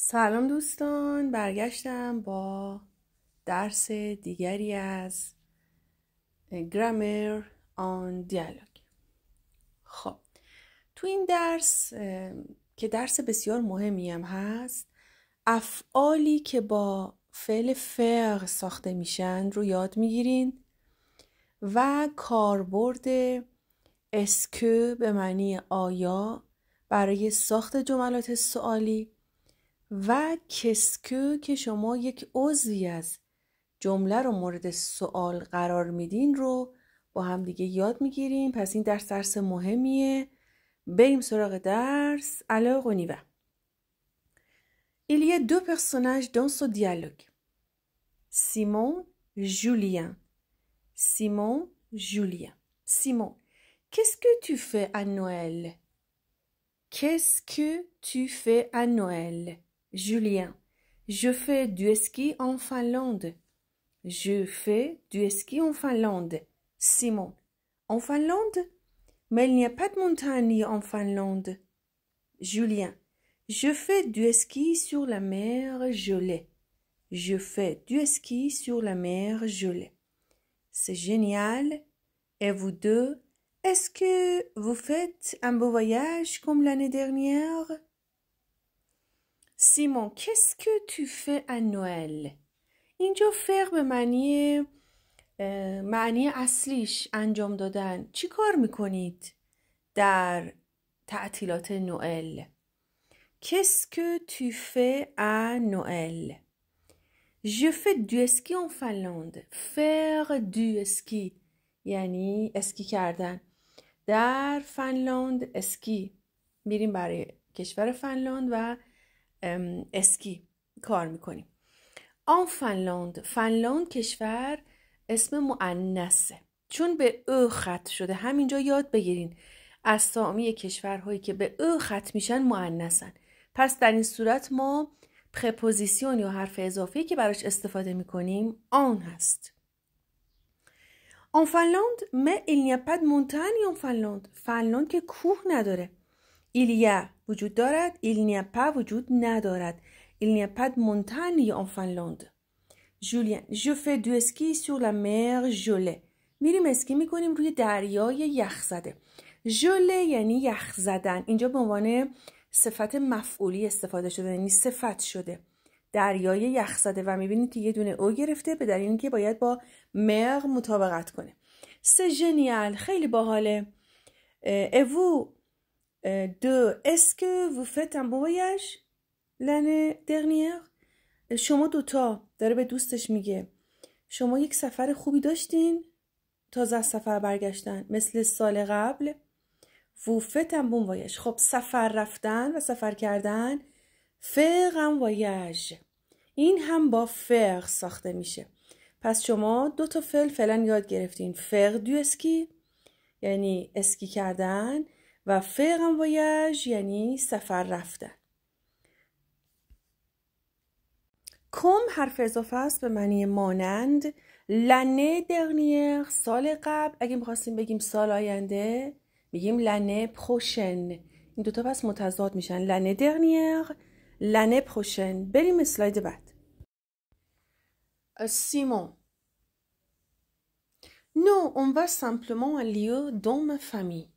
سلام دوستان، برگشتم با درس دیگری از گرامر آن دیالوگ. خب تو این درس که درس بسیار مهمی هم هست، افعالی که با فعل فعل ساخته میشن رو یاد میگیرین و کاربرد اسکو به معنی آیا برای ساخت جملات سوالی و کسکو که شما یک عضوی از جمله رو مورد سوال قرار میدین رو با هم دیگه یاد میگیریم. پس این درس مهمیه. بریم سراغ درس. Alors on y va. Il y a deux personnages dans ce dialogue. Simon, Julien. Simon, Julien. Simon, qu'est-ce que tu fais à Noël? Qu'est-ce que tu fais à Noël? Julien, je fais du ski en Finlande. Je fais du ski en Finlande. Simon, en Finlande? Mais il n'y a pas de montagne en Finlande. Julien, je fais du ski sur la mer gelée. Je fais du ski sur la mer gelée. C'est génial. Et vous deux, est-ce que vous faites un beau voyage comme l'année dernière? Simon, qu'est-ce que tu fais à Noël? اینجا فعل به معنی اصلیش انجام دادن. چی کار میکنید در تعطیلات نوئل؟ Qu'est-ce que tu fais à Noël? Je fais du ski en Finlande. Faire du ski یعنی اسکی کردن. در فنلاند اسکی میریم برای کشور فنلاند و اسکی کار میکنیم. آن فنلاند کشور اسم مؤنثه چون به او ختم شده. همینجا یاد بگیرین اسامی کشورهایی که به او ختم میشن مؤنثن. پس در این صورت ما پرپوزیسیون یا حرف اضافی که براش استفاده میکنیم آن هست. آن فنلاند mais il n'y a pas de montagne en Finlande. فنلاند که کوه نداره. il y a وجود دارد. il n'y a pas وجود ندارد. il n'y a pas de montagne en Finlande. Julien, je fais du ski sur la mer gelée. میریم اسکی میکنیم روی دریای یخ زده. ژله یعنی یخ زدن. اینجا به عنوان صفت مفعولی استفاده شده، یعنی صفت شده. دریای یخ زده و میبینید که یه دونه او گرفته به دلیل اینکه باید با مر مطابقت کنه. C'est génial. خیلی باحاله. Et vous deux, est-ce que vous faites un voyage l'année dernière? شما دوتا، داره به دوستش میگه، شما یک سفر خوبی داشتین تازه از سفر برگشتن مثل سال قبل؟ vous faites un bon voyage. خب سفر رفتن و سفر کردن faire un voyage این هم با faire ساخته میشه. پس شما دو تا فعلا یاد گرفتین. faire du ski یعنی اسکی کردن و faire un voyage یعنی سفر رفتن. کم حرف اضافه است به معنی مانند. l'année dernière سال قبل. اگه میخواستیم بگیم سال آینده میگیم l'année prochaine. این دوتا پس متضاد میشن. l'année dernière l'année prochaine. بریم اسلاید بعد. Simon. Non, on va simplement un lieu dans ma famille.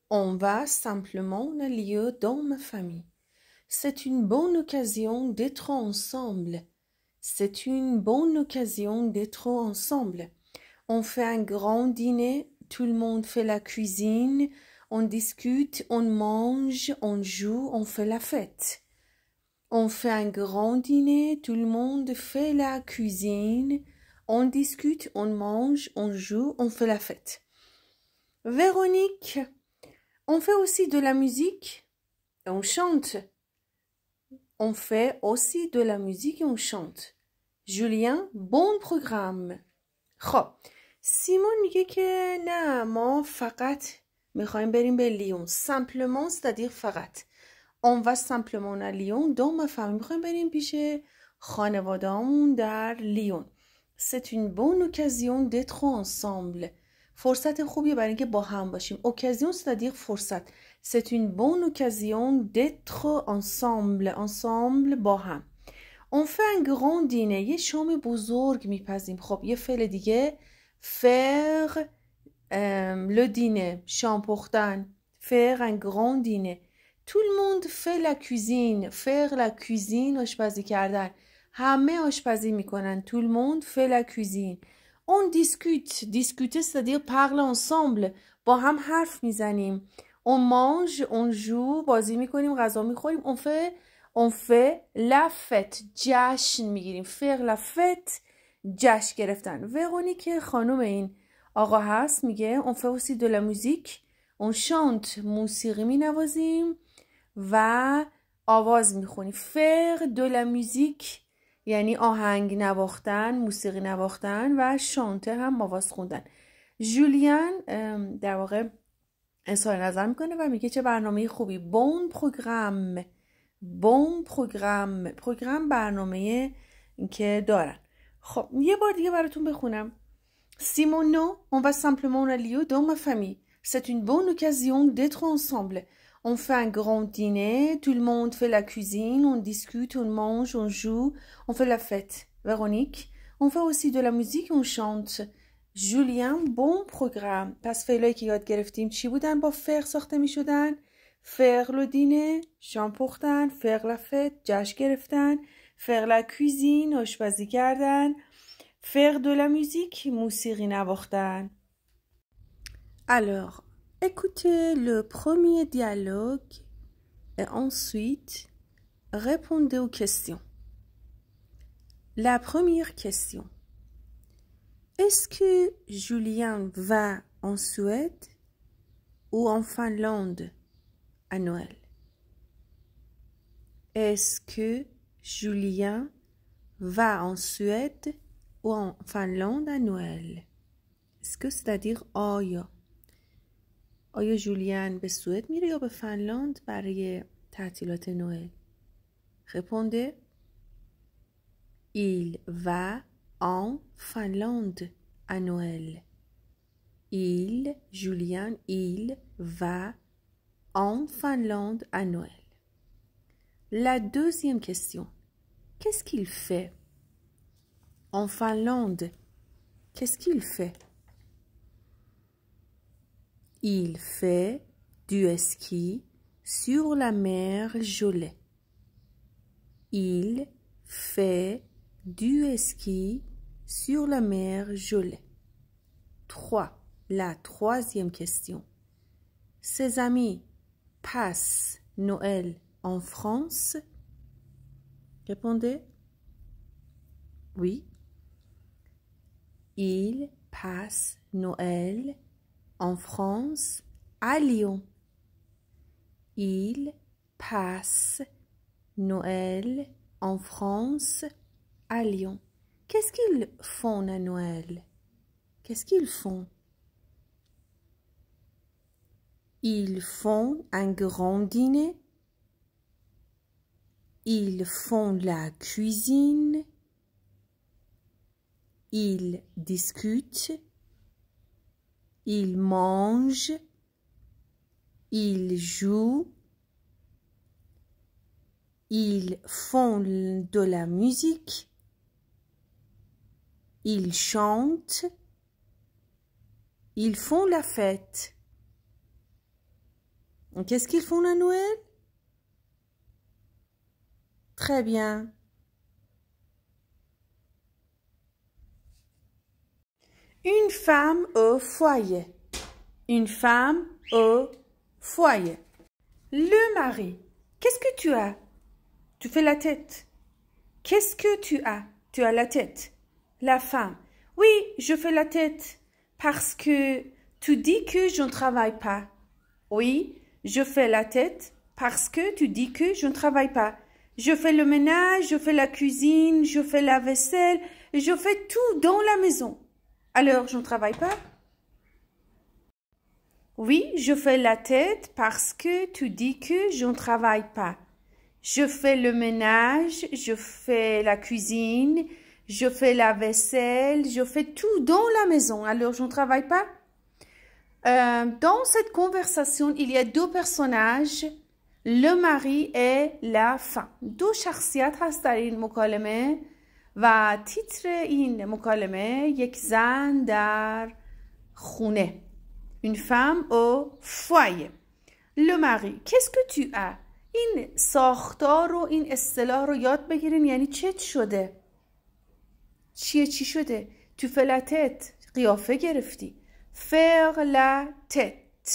On va simplement un lieu dans ma famille. C'est une bonne occasion d'être ensemble. C'est une bonne occasion d'être ensemble. On fait un grand dîner, tout le monde fait la cuisine, on discute, on mange, on joue, on fait la fête. On fait un grand dîner, tout le monde fait la cuisine, on discute, on mange, on joue, on fait la fête. Véronique, on fait aussi de la musique, on chante. On fait aussi de la musique et on chante. Julien, bon programme. خب سیمون میگه که نه ما فقط میخوایم بریم به لیون. simplement c'est-à-dire فقط. On va simplement à Lyon dans ma famille. میخوایم بریم پیش خانواده‌مون در لیون. C'est une bonne occasion d'être ensemble. فرصت خوبیه برای اینکه با هم باشیم. Occasion c'est-à-dire فرصت. C'est une bonne occasion d'être ensemble با هم. On fait un grand dîner. یه شام بزرگ میپزیم. خب یه فعل دیگه faire le dîner. شام پختن. Faire un grand dîner. Tout le monde fait la cuisine. Faire la cuisine آشپزی کردن. همه آشپزی میکنن. Tout le monde fait la cuisine. On discute. Discuter c'est-à-dire parler ensemble. با هم حرف میزنیم. On mange, on joue. بازی میکنیم. غذا میخوریم. On fait la fête. جشن میگیریم. Faire la fête. جشن گرفتن. ورونیک خانم این آقا هست میگه on fait aussi de la musique. On chante. موسیقی مینوازیم و آواز میخونیم. Faire de la musique یعنی آهنگ نواختن، موسیقی نواختن و شانته هم آواز خوندن. جولیان در واقع اظهار نظر میکنه و میگه چه برنامه خوبی. Bon programme. Bon programme. پروگرام برنامه که دارن. خب یه بار دیگه براتون بخونم. Si mon nom, on va simplement en lieu dans ma famille. C'est une bonne occasion d'être ensemble. On fait un grand dîner, tout le monde fait la cuisine, on discute, on mange, on joue, on fait la fête. Véronique, on fait aussi de la musique, on chante. Julien, bon programme. پس فعلایی که یاد گرفتیم چی بودن با faire ساخته می شدن؟ faire le dîner، شام پختن، faire la fête، جشن گرفتن، faire la cuisine، آشپزی کردن، faire de la musique، موسیقی نواختن. Alors, écoutez le premier dialogue et ensuite répondez aux questions. La première question. Est-ce que Julien va en Suède ou en Finlande à Noël? Est-ce que Julien va en Suède ou en Finlande à Noël? Est-ce que c'est-à-dire آیا جولیان به سوئد میره یا به فنلاند برای تعطیلات نوئل؟ Répondez. Il va en Finlande à Noël. Julien, il va en Finlande à Noël. La deuxième question. Qu'est-ce qu'il fait en Finlande? Qu'est-ce qu'il fait? Il fait du ski sur la mer Gelée. Il fait du ski sur la mer Gelée. 3. La troisième question. Ses amis passent Noël en France? Répondez. Oui. Il passe Noël en France à Lyon. Il passe Noël en France à Lyon. Qu'est-ce qu'ils font à Noël? Qu'est-ce qu'ils font? Ils font un grand dîner. Ils font la cuisine. Ils discutent. Ils mangent. Ils jouent. Ils font de la musique. Ils chantent. Ils font la fête. Qu'est-ce qu'ils font à Noël? Très bien. Une femme au foyer. Une femme au foyer. Le mari. Qu'est-ce que tu as? Tu fais la tête. Qu'est-ce que tu as? Tu as la tête. La femme. Oui, je fais la tête parce que tu dis que je ne travaille pas. Oui, je fais la tête parce que tu dis que je ne travaille pas. Je fais le ménage, je fais la cuisine, je fais la vaisselle, je fais tout dans la maison. Alors, je ne travaille pas? Oui, je fais la tête parce que tu dis que je ne travaille pas. Je fais le ménage, je fais la cuisine, je fais la vaisselle, je fais tout dans la maison. Alors, je ne travaille pas? Dans cette conversation, il y a deux personnages, le mari et la femme. دو شخصیت هست در این مکالمه و تیتر این مکالمه یک زن در خونه. Une femme au foyer. Le mari. Qu'est-ce que tu as? این ساختار و این اصطلاح رو یاد بگیرین. یعنی چه شده؟ چی شده؟ Tu fais la tête. قیافه گرفتی. Faire la tête.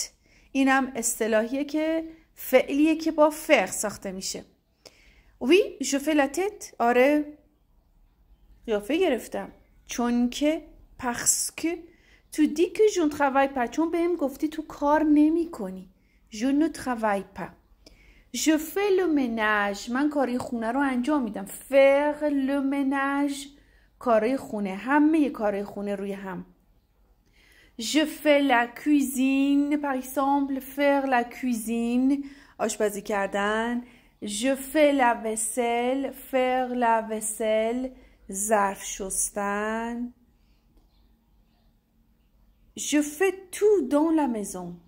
اینم اصطلاحیه که فعلیه که با faire ساخته میشه. Oui, je fais la tête. آره قیافه گرفتم. چون که parce que tu dis que je ne travaille pas. چون بهم گفتی تو کار نمی کنی. Je ne travaille pas. Je fais le ménage. من کاری خونه رو انجام میدم. Faire le ménage. کاری خونه. همه کاری خونه روی هم. Je fais la cuisine. Par exemple, faire la cuisine. آشپزی کردن. Je fais la vaisselle. Faire la vaisselle. ظرف شستن. Je fais tout dans la maison.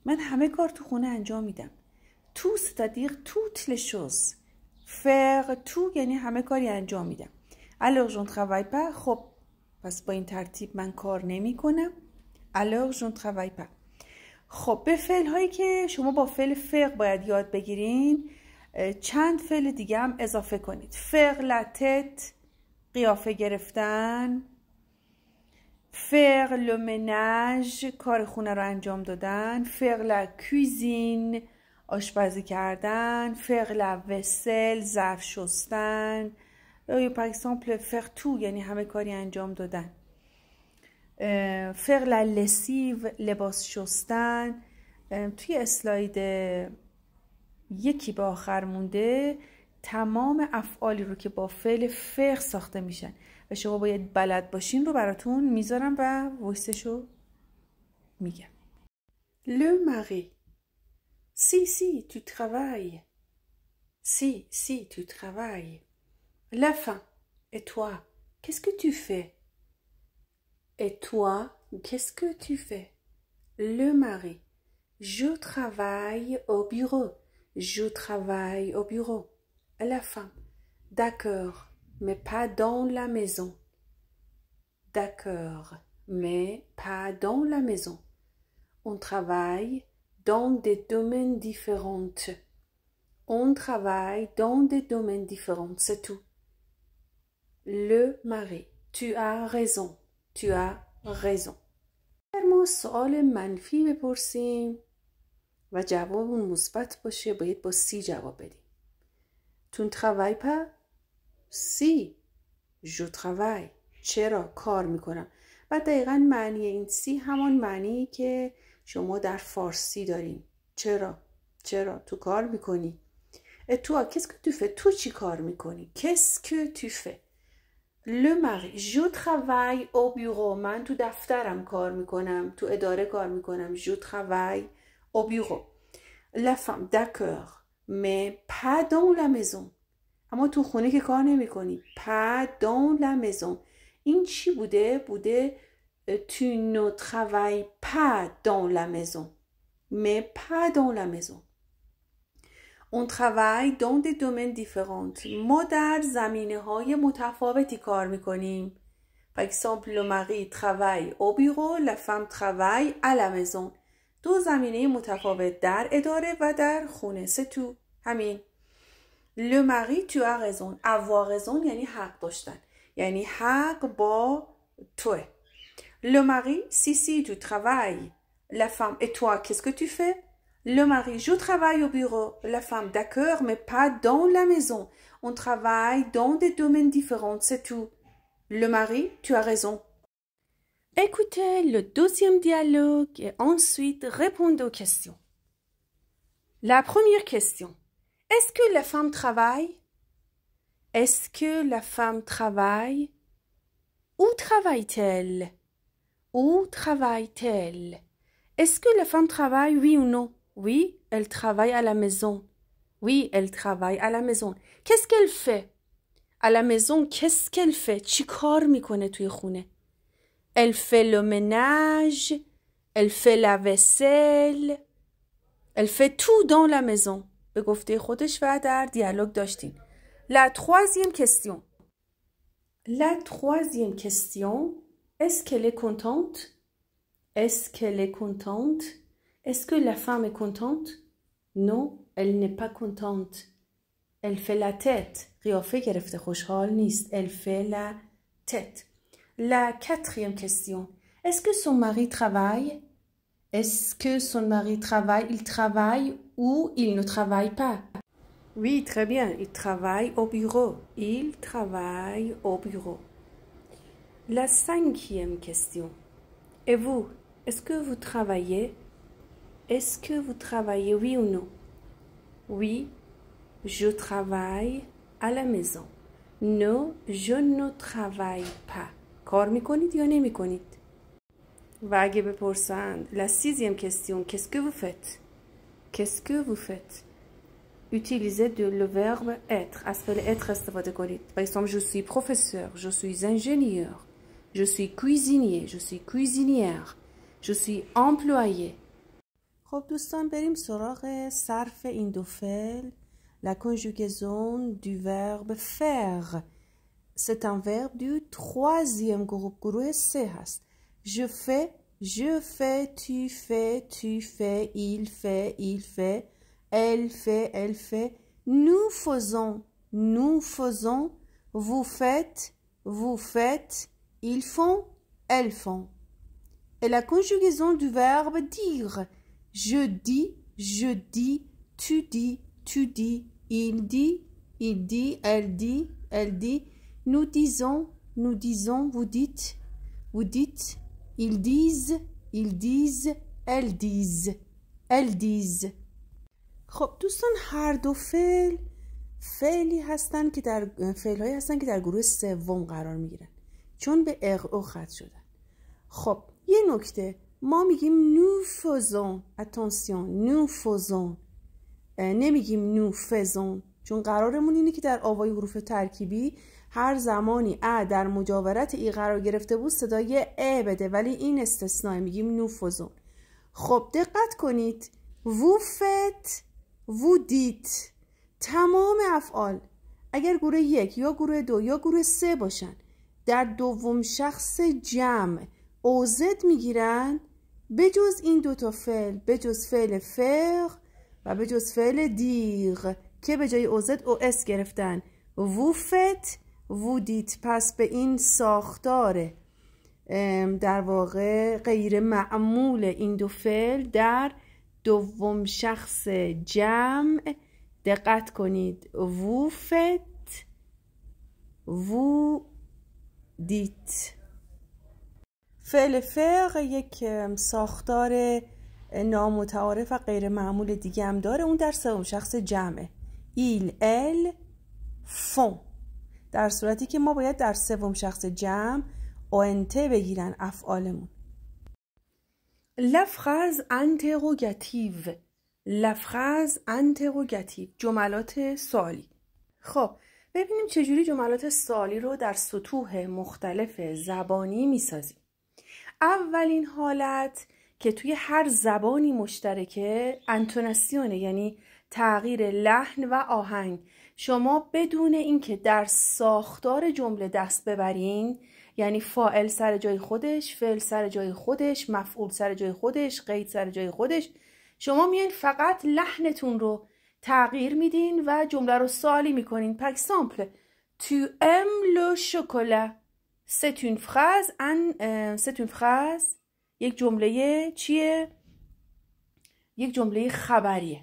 من همه کار تو خونه انجام میدم. Tout, c'est-à-dire toutes les choses. Faire tout یعنی همه کاری انجام میدم. Alors je ne travaille pas. خب پس با این ترتیب من کار نمی کنم. Alors je ne travaille pas. خب به فعل هایی که شما با فعل فعل باید یاد بگیرین چند فعل دیگه هم اضافه کنید. Faire la tête قیافه گرفتن. Faire le ménage کار خونه رو انجام دادن. Faire la cuisine آشپزی کردن. Faire la vaisselle ظرف شستن. یا par exemple faire tout یعنی همه کاری انجام دادن. Faire la lessive لباس شستن. توی اسلاید یکی به آخر مونده تمام افعالی رو که با فعل فعل ساخته میشن و شما باید بلد باشین رو براتون میذارم و ویسشو میگم. Le mari. Si, tu travailles. Si, tu travailles. La femme. Et toi, qu'est-ce que tu fais? Et toi, qu'est-ce que tu fais? Le mari. Je travaille au bureau. Je travaille au bureau. La femme. D'accord, mais pas dans la maison. D'accord, mais pas dans la maison. On travaille dans des domaines différents. On travaille dans des domaines différents, c'est tout. Le mari. Tu as raison. Tu as raison. ما سوال منفی بپرسیم و جوابمون مثبت باشه باید با سی جواب بدیم. Tu ne travailles pas? Si, je travaille. چرا؟ کار میکنم. و دقیقا معنی این سی همان معنی که شما در فارسی دارین. چرا؟ تو کار میکنی. Et toi, qu'est-ce que tu fais? تو چی کار میکنی؟ Qu'est-ce que tu fais? Le mari. Je travaille au bureau. من تو دفترم کار میکنم. تو اداره کار میکنم. Je travaille au bureau. La femme. D'accord. Mais pas dans la maison. اما تو خونه که کار نمی کنی. Pas dans la maison. این چی بوده؟ Tu ne travailles pas dans la maison. Mais pas dans la maison. On travaille dans des domaines différents. ما در زمینه‌های متفاوتی کار می‌کنیم. Par exemple, le mari travaille au bureau, la femme travaille à la maison. دو زمینه متفاوت در اداره و در خونه. C'est tout. همین. Le mari, tu as raison. Avoir raison یعنی حق داشتن. یعنی حق با توه. Le mari, si, tu travailles. La femme, et toi, qu'est-ce que tu fais? Le mari, je travaille au bureau. La femme, d'accord, mais pas dans la maison. On travaille dans des domaines différents, c'est tout. Le mari, tu as raison. Écoutez le deuxième dialogue et ensuite répondez aux questions. La première question. Est-ce que la femme travaille? Est-ce que la femme travaille? Où travaille-t-elle? Où travaille-t-elle? Est-ce que la femme travaille, oui ou non? Oui, elle travaille à la maison. Oui, elle travaille à la maison. Qu'est-ce qu'elle fait? À la maison, qu'est-ce qu'elle fait? چی کار میکنه توی خونه? Elle fait le ménage. Elle fait la vaisselle. Elle fait tout dans la maison. به گفته خودش و در دیالوگ داشتین. La troisième question. La troisième question. Est-ce qu'elle est contente? Est-ce qu'elle est contente? Est-ce que la femme est contente? Non, elle n'est pas contente. Elle fait la tête. قیافه گرفته خوشحال نیست. Elle fait la tête. La quatrième question. Est-ce que son mari travaille? Est-ce que son mari travaille? Il travaille ou il ne travaille pas? Oui, très bien. Il travaille au bureau. Il travaille au bureau. La cinquième question. Et vous? Est-ce que vous travaillez? Est-ce que vous travaillez, oui ou non? Oui, je travaille à la maison. Non, je ne travaille pas. کار میکنید یا نمیکنید؟ و اگه بپرسند la sixième question, qu'est-ce que vous faites? Qu'est-ce que vous faites? Utilisez le verbe être. از فعل être استفاده کنید. Par exemple, je suis professeur, je suis ingénieur, je suis cuisinier, je suis cuisinière, je suis employé. خب دوستان بریم سراغ صرف این دو فعل. La conjugaison du verbe faire. C'est un verbe du troisième groupe. گروه سه هست. Je fais, tu fais, il fait, elle fait, nous faisons, vous faites, ils font, elles font. Et la conjugaison du verbe dire. Je dis, tu dis, il dit, elle dit, nous disons, vous dites, ils disent, elles disent. خب دوستان هر دو فعلی هستن که فعل‌هایی هستن که در گروه سوم قرار میگیرن چون به اق او ختم شدن. خب یه نکته ما میگیم nous faisons. attention nous faisons. نمیگیم nous faisons چون قرارمون اینه که در آوای حروف ترکیبی هر زمانی ا در مجاورت ای قرار گرفته بود صدای ا بده ولی این استثناء میگیم nous faisons. خب دقت کنید vous faites vous dites تمام افعال اگر گروه یک یا گروه دو یا گروه سه باشن در دوم شخص جمع اوزد میگیرن بجز این دوتا فعل بجز فعل فر و بجز فعل دیغ که به جای اوزد او اس گرفتن vous faites vous dites. پس به این ساختار در واقع غیر معمول این دو فعل در دوم شخص جمع دقت کنید vous faites vous dites. فعل فعل یک ساختار نامتعارف و غیر معمول دیگه هم داره اون در سوم شخص جمعه il elle font در صورتی که ما باید در سوم شخص جمع ont بگیرن افعالمون. La phrase interrogative. La phrase interrogative. جملات سوالی. خب ببینیم چجوری جملات سوالی رو در سطوح مختلف زبانی میسازیم. اولین حالت که توی هر زبانی مشترکه انتوناسیونه یعنی تغییر لحن و آهنگ. شما بدون اینکه در ساختار جمله دست ببرین یعنی فاعل سر جای خودش، فعل سر جای خودش، مفعول سر جای خودش، قید سر جای خودش، شما میان فقط لحنتون رو تغییر میدین و جمله رو سوالی میکنین. پر exemple tu aimes le chocolat. C'est une phrase یک جمله چیه؟ یک جمله خبریه.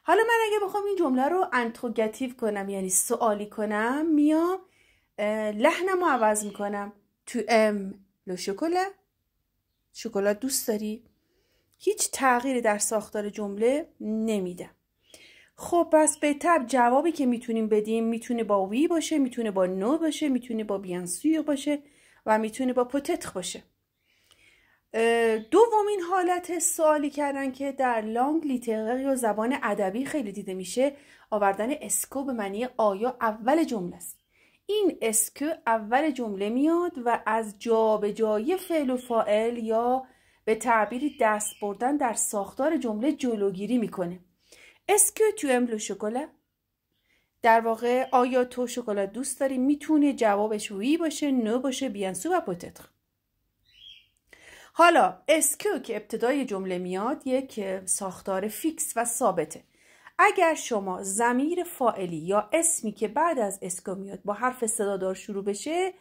حالا من اگه بخوام این جمله رو انتروگاتیو کنم یعنی سوالی کنم میام لحنم رو عوض میکنم. tu aimes le chocolat. شکلات دوست داری؟ هیچ تغییری در ساختار جمله نمیدم. خب پس به طب جوابی که میتونیم بدیم میتونه با وی باشه، میتونه با نو باشه، میتونه با بیان سور باشه و میتونه با پوتتر باشه. دومین حالت سوالی کردن که در لانگ لیترار یا زبان ادبی خیلی دیده میشه آوردن اسکو به معنی آیا اول جمله است. این اسکو اول جمله میاد و از جابجایی فعل و فاعل یا به تعبیری دست بردن در ساختار جمله جلوگیری میکنه. اسکو تو املو شکلات؟ در واقع آیا تو شکلات دوست داری؟ میتونه جوابش وی باشه، نو باشه، بیانسو و پوتتر. حالا اسکو که ابتدای جمله میاد یک ساختار فیکس و ثابته. اگر شما ضمیر فاعلی یا اسمی که بعد از اسکو میاد با حرف صدادار شروع بشه،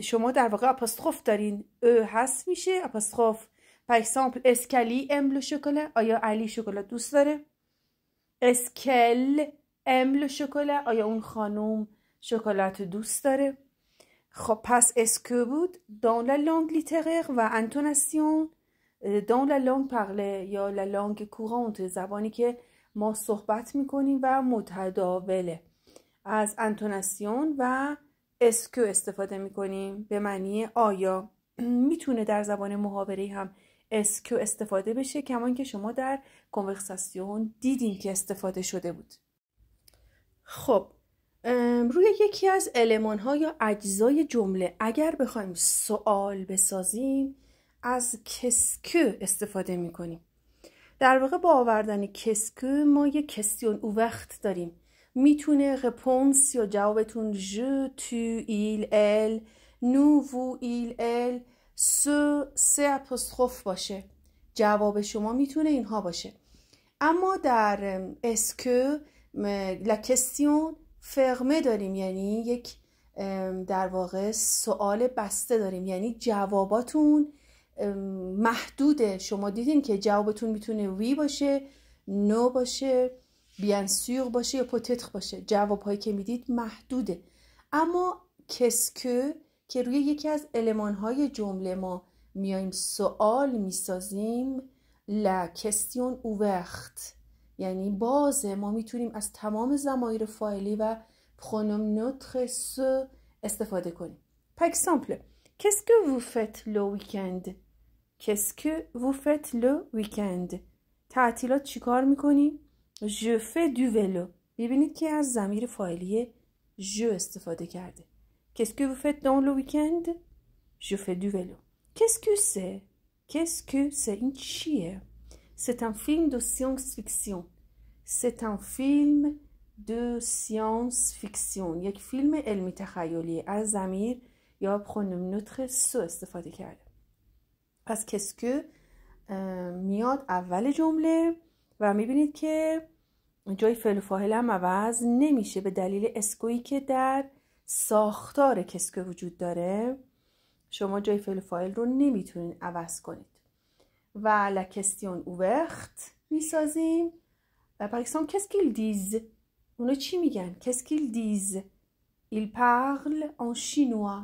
شما در واقع آپوستروف دارین، حذف میشه آپوستروف. پر اکزامپل اسکلی ام لو شکلات، آیا علی شکلات دوست داره؟ اسکل ام لو شکلات، آیا اون خانم شکلات دوست داره؟ خب پس اسکو بود dans la langue littéraire و انتوناسیون dans la langue parlée یا la langue courante، زبانی که ما صحبت میکنیم و متداوله. از انتوناسیون و اسکو استفاده میکنیم به معنی آیا. میتونه در زبان محاوره‌ای هم اسکو استفاده بشه، کمان که شما در کنورساسیون دیدین که استفاده شده بود. خب روی یکی از المان‌ها یا اجزای جمله اگر بخوایم سوال بسازیم از کسکو استفاده میکنیم. در واقع با آوردن کسکو ما یک کستیون اوورت داریم. میتونه رپونس یا جوابتون جو، تو، ایل، ال، نو، وو، ایل، ال، سه اپوستروف باشه. جواب شما میتونه اینها باشه. اما در اسکو لا کستیون فرمه داریم، یعنی یک در واقع سوال بسته داریم، یعنی جواباتون محدوده. شما دیدین که جوابتون میتونه وی باشه، نو باشه، بیان سور باشه یا پوتتر باشه. جوابهایی که میدید محدوده. اما کسکو که روی یکی از المانهای جمله ما میایم سوال میسازیم، لا کستیون اوورت یعنی بازه، ما میتونیم از تمام ضمایر فاعلی و پرونوم نوتر سو استفاده کنیم. par exemple qu'est-ce que vous faites le week-end؟ qu'est-ce que vous faites le week-end؟ تعطیلات چیکار میکنی؟ je fais du vélo. ببینید که از ضمیر فاعلی je استفاده کرده. qu'est-ce que vous faites dans le week-end؟ je fais du vélo. qu'est-ce que c'est؟ qu'est-ce que c'est؟ این چیه؟ C'est un film de science-fiction. C'est un film de science-fiction. یک فیلم علمی تخیلی. از ضمیر یا پرونوم نوتر سو استفاده کرده. پس کسکو میاد اول جمله و میبینید که جای فعل و فاعل هم عوض نمیشه به دلیل اسکویی که در ساختار کسکو وجود داره. شما جای فعل و فاعل رو نمیتونین عوض کنید. و la question ouverte میسازیم. par exemple qu'est-ce qu'ils disent؟ اونا چی میگن؟ qu'est-ce qu'ils disent؟ ils parlent en chinois.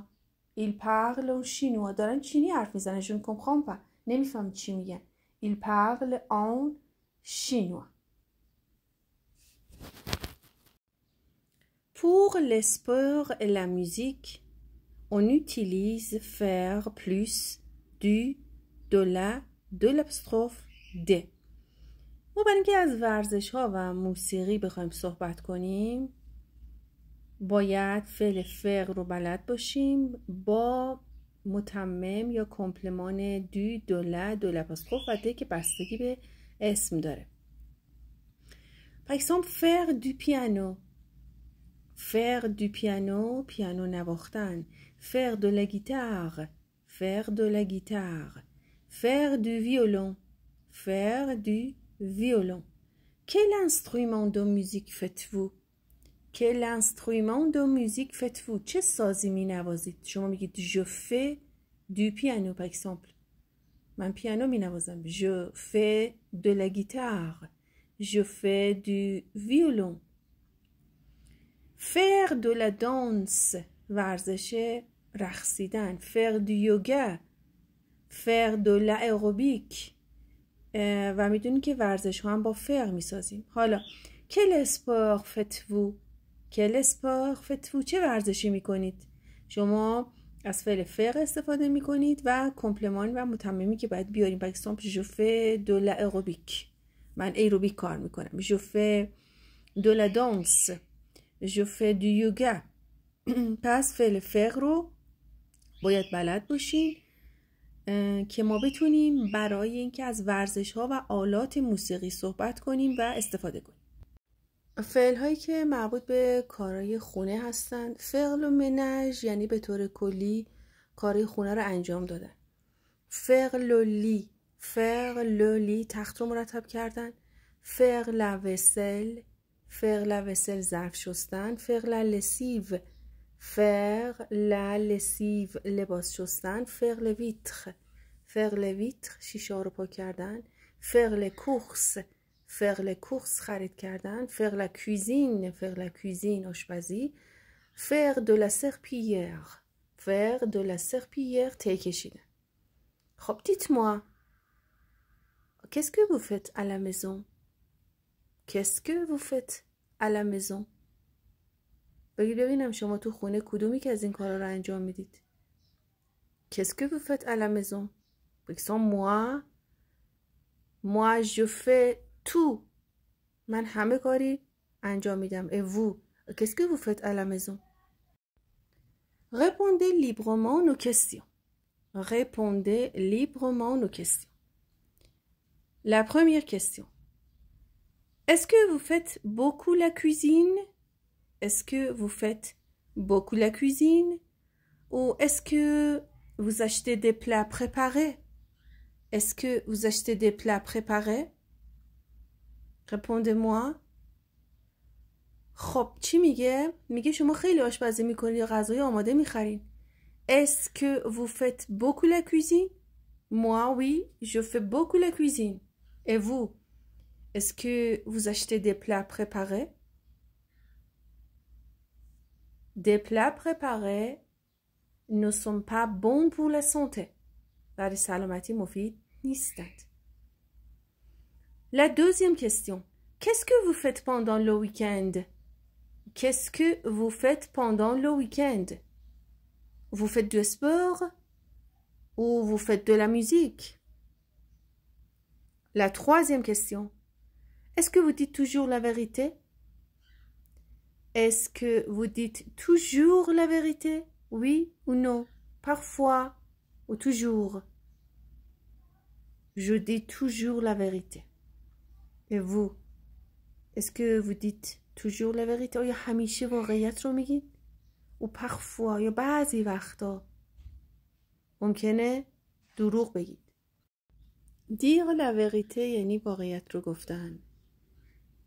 ils parlent en chinois. دارن چینی حرف میزنن. je ne comprends pas. نمیفهم چی میگن. ils parlent en chinois. pour les sports et la musique on utilise faire plus du, de la, de l'apostrophe د. ما برای اینکه از ورزش ها و موسیقی بخوایم صحبت کنیم باید فعل فعل رو بلد باشیم با متمم یا کمپلمان دو، دو l'apostrophe و د که بستگی به اسم داره. par exemple faire du piano. faire du piano، پیانو نواختن. faire de la guitare. faire de la guitare. faire du violon. faire du violon. quel instrument de musique faites-vous؟ quel instrument de musique faites-vous؟ چه سازی می نوازید؟ شما میگید je fais du piano par exemple. من پیانو می نوازم. je fais de la guitare. je fais du violon. faire de la danse، ورزش رقصیدن. faire du yoga. faire de l'aérobic. و میدونید که ورزش ها هم با فعل میسازیم. حالا quel sport faites-vous؟ quel sport faites-vous؟ چه ورزشی میکنید؟ شما از فعل فعل استفاده میکنید و کمپلمان و متممی که باید بیاریم. par exemple je fais de l'aérobic. من ایروبیک کار میکنم. je fais de la danse. je fais du yoga. پس فعل فعل رو باید بلد باشید که ما بتونیم برای اینکه از ورزش‌ها و آلات موسیقی صحبت کنیم و استفاده کنیم. فعل هایی که مربوط به کارهای خونه هستند. فعل و منج یعنی به طور کلی کارهای خونه رو انجام دادن. فعل و لی، فعل و لی تخت رو مرتب کردن. فعل وسل، فعل وسل ظرف شستن. فعل لسیو، فعل لسیو لباس شستن. فعل ویتر، فعل ویتر شیشه رو پاک کردن. فعل کورس، فعل کورس خرید کردن. فعل کوزین، فعل کوزین آشپزی. فعل دو لا سرپییر، فعل دو لا سرپییر تی کشیدن. خب dites-moi, qu'est-ce que vous faites à la maison? Qu'est-ce que vous faites à la maison? بگید ببینم شما تو خونه کدومی که از این کارا رو انجام میدید؟ Qu'est-ce que vous faites à la maison? بگید moi je fais tout. من همه کاری انجام میدم. Et vous, qu'est-ce que vous faites à la maison? Répondez librement nos questions. Répondez librement nos questions. La première question. Est-ce que vous faites beaucoup la cuisine? Est-ce que vous faites beaucoup la cuisine? Ou est-ce que vous achetez des plats préparés? Est-ce que vous achetez des plats préparés? Répondez-moi. خب چی میگه؟ میگه شما خیلی آشپزی میکنید یا غذای آماده میخرین. Est-ce que vous faites beaucoup la cuisine? Moi, oui, je fais beaucoup la cuisine. Et vous? Est-ce que vous achetez des plats préparés? Des plats préparés ne sont pas bons pour la santé. برای سلامتی مفید نیستند. La deuxième question. Qu'est-ce que vous faites pendant le week-end? Qu'est-ce que vous faites pendant le week-end? Vous faites du sport ou vous faites de la musique? La troisième question. Est-ce que vous dites toujours la vérité? Est-ce que vous dites toujours la vérité? Oui ou non? Parfois ou toujours? Je dis toujours la vérité. Et vous? Est-ce que vous dites toujours la vérité? آیا همیشه واقعیت رو میگید؟ و parfois یا بعضی وقتا ممکنه دروغ بگید. Dire la vérité یعنی واقعیت رو گفتن.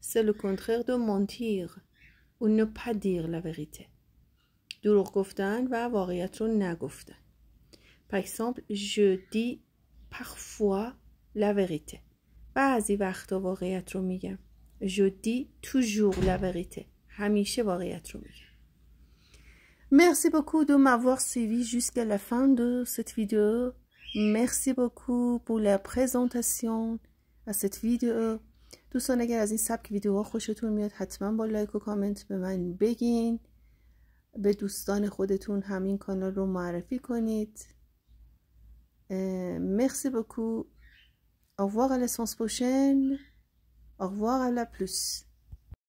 C'est le contraire de mentir ou ne pas dire la vérité. دروغ گفتن و واقعیت رو نگفتن. Par exemple, je dis parfois la vérité. بعضی وقتا واقعیت رو میگم. Je dis toujours la vérité. همیشه واقعیت رو میگم. Merci beaucoup de m'avoir suivi jusqu'à la fin de cette vidéo. Merci beaucoup pour la présentation à cette vidéo. دوستان اگر از این سبک ویدیوها خوشتون میاد حتما با لایک و کامنت به من بگین. به دوستان خودتون همین کانال رو معرفی کنید. Merci beaucoup. Au revoir à la séance prochaine. Au revoir, à la plus.